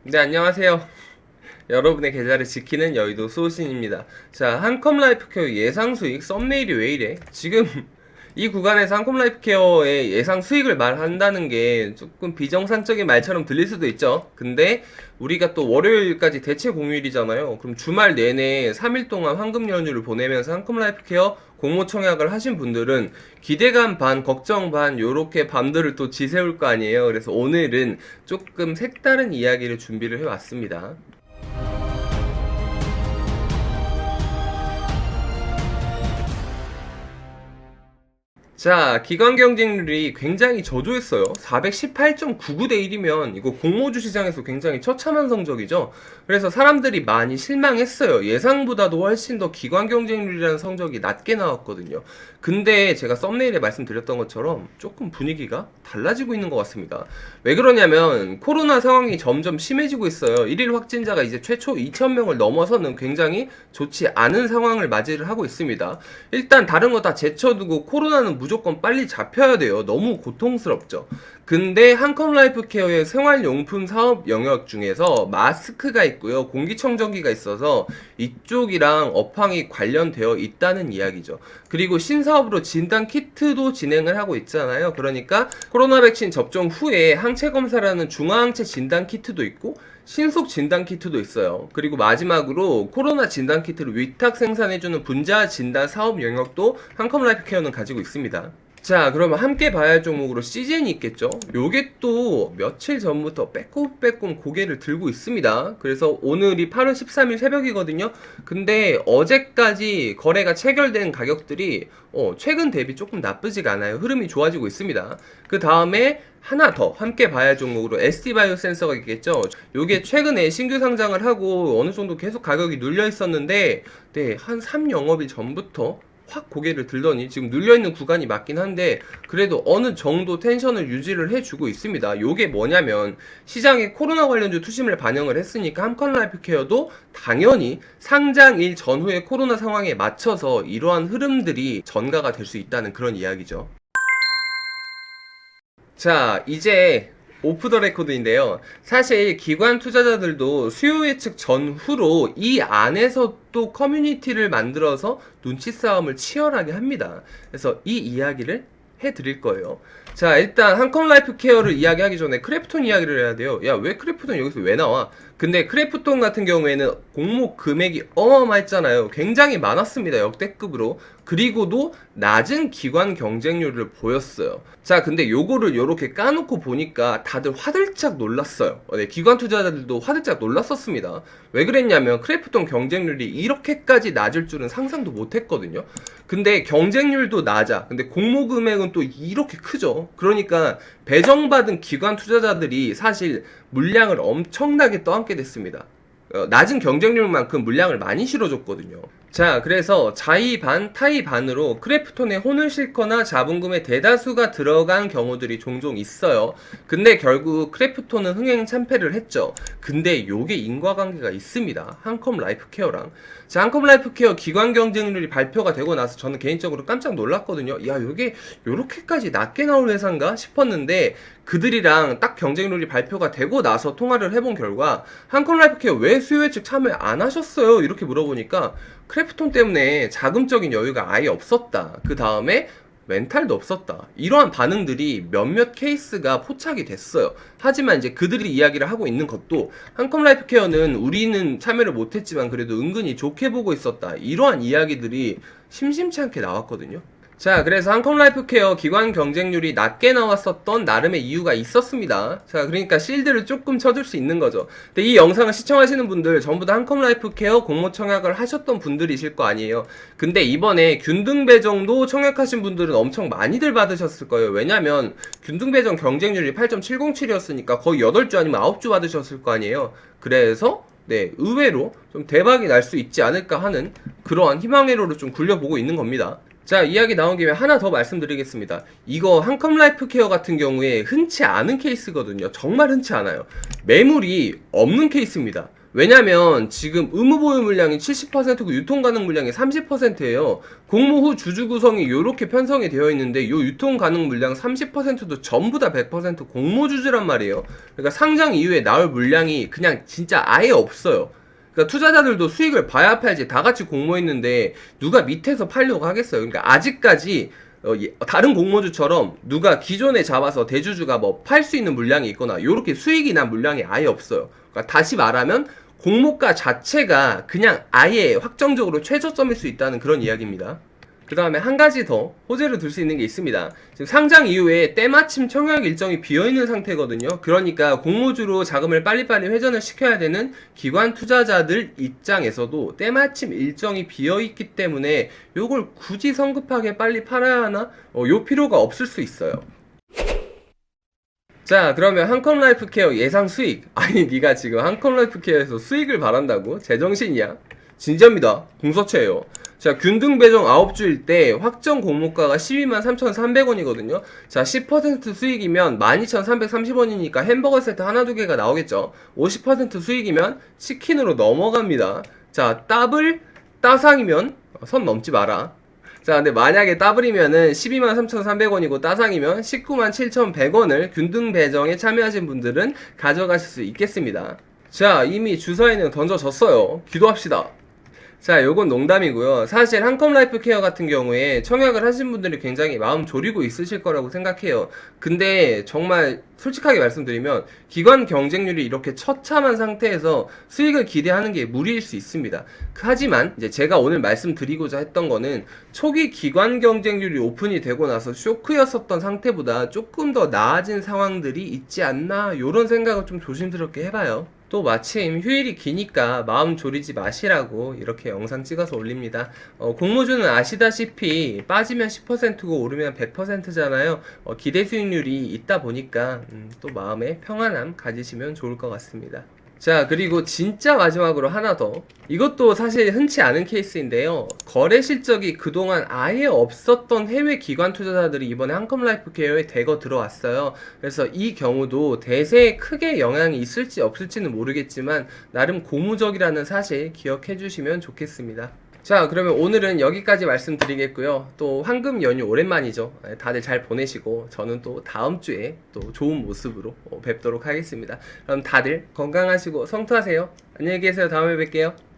네, 안녕하세요. 여러분의 계좌를 지키는 여의도 수호신입니다. 자, 한컴라이프케어 예상 수익 썸네일이 왜 이래? 지금 이 구간에서 한컴라이프케어의 예상 수익을 말한다는 게 조금 비정상적인 말처럼 들릴 수도 있죠. 근데 우리가 또 월요일까지 대체 공휴일이잖아요. 그럼 주말 내내 3일 동안 황금 연휴를 보내면서 한컴라이프케어 공모 청약을 하신 분들은 기대감 반, 걱정 반 요렇게 밤들을 또 지새울 거 아니에요. 그래서 오늘은 조금 색다른 이야기를 준비를 해왔습니다. 자, 기관 경쟁률이 굉장히 저조했어요. 418.99대 1이면 이거 공모주 시장에서 굉장히 처참한 성적이죠. 그래서 사람들이 많이 실망했어요. 예상보다도 훨씬 더 기관 경쟁률이라는 성적이 낮게 나왔거든요. 근데 제가 썸네일에 말씀드렸던 것처럼 조금 분위기가 달라지고 있는 것 같습니다. 왜 그러냐면 코로나 상황이 점점 심해지고 있어요. 1일 확진자가 이제 최초 2,000명을 넘어서는 굉장히 좋지 않은 상황을 맞이를 하고 있습니다. 일단 다른 거 다 제쳐두고 코로나는 무조건 빨리 잡혀야 돼요. 너무 고통스럽죠. 근데 한컴라이프케어의 생활용품 사업 영역 중에서 마스크가 있고요. 공기청정기가 있어서 이쪽이랑 업황이 관련되어 있다는 이야기죠. 그리고 신사업으로 진단 키트도 진행을 하고 있잖아요. 그러니까 코로나 백신 접종 후에 항체 검사라는 중화항체 진단 키트도 있고 신속 진단 키트도 있어요. 그리고 마지막으로 코로나 진단 키트를 위탁 생산해주는 분자 진단 사업 영역도 한컴라이프케어는 가지고 있습니다. 자, 그러면 함께 봐야 할 종목으로 CGN이 있겠죠? 요게 또 며칠 전부터 빼꼼빼꼼 고개를 들고 있습니다. 그래서 오늘이 8월 13일 새벽이거든요. 근데 어제까지 거래가 체결된 가격들이 최근 대비 조금 나쁘지가 않아요. 흐름이 좋아지고 있습니다. 그 다음에 하나 더 함께 봐야 할 종목으로 ST바이오 센서가 있겠죠. 요게 최근에 신규 상장을 하고 어느 정도 계속 가격이 눌려 있었는데 네, 한 3영업일 전부터 확 고개를 들더니 지금 눌려있는 구간이 맞긴 한데 그래도 어느 정도 텐션을 유지를 해주고 있습니다. 요게 뭐냐면 시장에 코로나 관련주 투심을 반영을 했으니까 한컴라이프케어도 당연히 상장일 전후의 코로나 상황에 맞춰서 이러한 흐름들이 전가가 될 수 있다는 그런 이야기죠. 자, 이제 오프 더 레코드인데요. 사실 기관 투자자들도 수요 예측 전후로 이 안에서 또 커뮤니티를 만들어서 눈치 싸움을 치열하게 합니다. 그래서 이 이야기를 해드릴 거예요. 자, 일단 한컴라이프 케어를 이야기하기 전에 크래프톤 이야기를 해야 돼요. 야, 왜 크래프톤 여기서 왜 나와? 근데 크래프톤 같은 경우에는 공모 금액이 어마어마했잖아요. 굉장히 많았습니다. 역대급으로. 그리고도 낮은 기관 경쟁률을 보였어요. 자, 근데 요거를 요렇게 까놓고 보니까 다들 화들짝 놀랐어요. 네, 기관 투자자들도 화들짝 놀랐었습니다. 왜 그랬냐면 크래프톤 경쟁률이 이렇게까지 낮을 줄은 상상도 못했거든요. 근데 경쟁률도 낮아. 근데 공모 금액은 또 이렇게 크죠. 그러니까 배정받은 기관 투자자들이 사실 물량을 엄청나게 떠안게 됐습니다. 낮은 경쟁률만큼 물량을 많이 실어줬거든요. 자, 그래서 자의 반, 타의 반으로 크래프톤에 혼을 싣거나 자본금의 대다수가 들어간 경우들이 종종 있어요. 근데 결국 크래프톤은 흥행 참패를 했죠. 근데 요게 인과관계가 있습니다. 한컴 라이프케어랑. 자, 한컴 라이프케어 기관 경쟁률이 발표가 되고 나서 저는 개인적으로 깜짝 놀랐거든요. 야, 요게 요렇게까지 낮게 나올 회사인가 싶었는데 그들이랑 딱 경쟁률이 발표가 되고 나서 통화를 해본 결과 한컴 라이프케어 왜 수요 예측 참여 안 하셨어요? 이렇게 물어보니까 크래프톤 때문에 자금적인 여유가 아예 없었다. 그 다음에 멘탈도 없었다. 이러한 반응들이 몇몇 케이스가 포착이 됐어요. 하지만 이제 그들이 이야기를 하고 있는 것도 한컴라이프케어는 우리는 참여를 못했지만 그래도 은근히 좋게 보고 있었다. 이러한 이야기들이 심심치 않게 나왔거든요. 자, 그래서 한컴라이프케어 기관 경쟁률이 낮게 나왔었던 나름의 이유가 있었습니다. 자, 그러니까 실드를 조금 쳐줄 수 있는 거죠. 근데 이 영상을 시청하시는 분들 전부 다 한컴라이프케어 공모 청약을 하셨던 분들이실 거 아니에요. 근데 이번에 균등배정도 청약하신 분들은 엄청 많이들 받으셨을 거예요. 왜냐면 균등배정 경쟁률이 8.707이었으니까 거의 8주 아니면 9주 받으셨을 거 아니에요. 그래서 네, 의외로 좀 대박이 날 수 있지 않을까 하는 그러한 희망회로를 좀 굴려보고 있는 겁니다. 자, 이야기 나온 김에 하나 더 말씀드리겠습니다. 이거 한컴라이프케어 같은 경우에 흔치 않은 케이스거든요. 정말 흔치 않아요. 매물이 없는 케이스입니다. 왜냐면 지금 의무 보유 물량이 70%고 유통 가능 물량이 30%예요. 공모 후 주주 구성이 이렇게 편성이 되어 있는데 요 유통 가능 물량 30%도 전부 다 100% 공모 주주란 말이에요. 그러니까 상장 이후에 나올 물량이 그냥 진짜 아예 없어요. 그러니까 투자자들도 수익을 봐야 팔지 다 같이 공모했는데 누가 밑에서 팔려고 하겠어요. 그러니까 아직까지 다른 공모주처럼 누가 기존에 잡아서 대주주가 뭐 팔 수 있는 물량이 있거나 요렇게 수익이 난 물량이 아예 없어요. 그러니까 다시 말하면 공모가 자체가 그냥 아예 확정적으로 최저점일 수 있다는 그런 이야기입니다. 그 다음에 한 가지 더 호재로 들 수 있는 게 있습니다. 지금 상장 이후에 때마침 청약 일정이 비어있는 상태거든요. 그러니까 공모주로 자금을 빨리빨리 회전을 시켜야 되는 기관 투자자들 입장에서도 때마침 일정이 비어있기 때문에 요걸 굳이 성급하게 빨리 팔아야 하나? 요 필요가 없을 수 있어요. 자, 그러면 한컴라이프케어 예상 수익. 아니 네가 지금 한컴라이프케어에서 수익을 바란다고? 제정신이야? 진짜입니다. 공서체예요. 자, 균등 배정 9주일 때 확정 공모가가 123,300원이거든요. 자, 10% 수익이면 12,330원이니까 햄버거 세트 하나 두 개가 나오겠죠. 50% 수익이면 치킨으로 넘어갑니다. 자, 더블 따상이면 선 넘지 마라. 자, 근데 만약에 더블이면은 123,300원이고 따상이면 197,100원을 균등 배정에 참여하신 분들은 가져가실 수 있겠습니다. 자, 이미 주사위는 던져졌어요. 기도합시다. 자, 요건 농담이고요. 사실 한컴라이프 케어 같은 경우에 청약을 하신 분들이 굉장히 마음 졸이고 있으실 거라고 생각해요. 근데 정말 솔직하게 말씀드리면 기관 경쟁률이 이렇게 처참한 상태에서 수익을 기대하는 게 무리일 수 있습니다. 하지만 이제 제가 오늘 말씀드리고자 했던 거는 초기 기관 경쟁률이 오픈이 되고 나서 쇼크였었던 상태보다 조금 더 나아진 상황들이 있지 않나 요런 생각을 좀 조심스럽게 해봐요. 또 마침 휴일이 기니까 마음 졸이지 마시라고 이렇게 영상 찍어서 올립니다. 공모주는 아시다시피 빠지면 10%고 오르면 100%잖아요. 기대 수익률이 있다 보니까 또 마음에 평안함 가지시면 좋을 것 같습니다. 자, 그리고 진짜 마지막으로 하나 더. 이것도 사실 흔치 않은 케이스인데요. 거래 실적이 그동안 아예 없었던 해외 기관 투자자들이 이번에 한컴라이프 케어에 대거 들어왔어요. 그래서 이 경우도 대세에 크게 영향이 있을지 없을지는 모르겠지만 나름 고무적이라는 사실 기억해 주시면 좋겠습니다. 자, 그러면 오늘은 여기까지 말씀드리겠고요. 또 황금 연휴 오랜만이죠. 다들 잘 보내시고 저는 또 다음 주에 또 좋은 모습으로 뵙도록 하겠습니다. 그럼 다들 건강하시고 성투하세요. 안녕히 계세요. 다음에 뵐게요.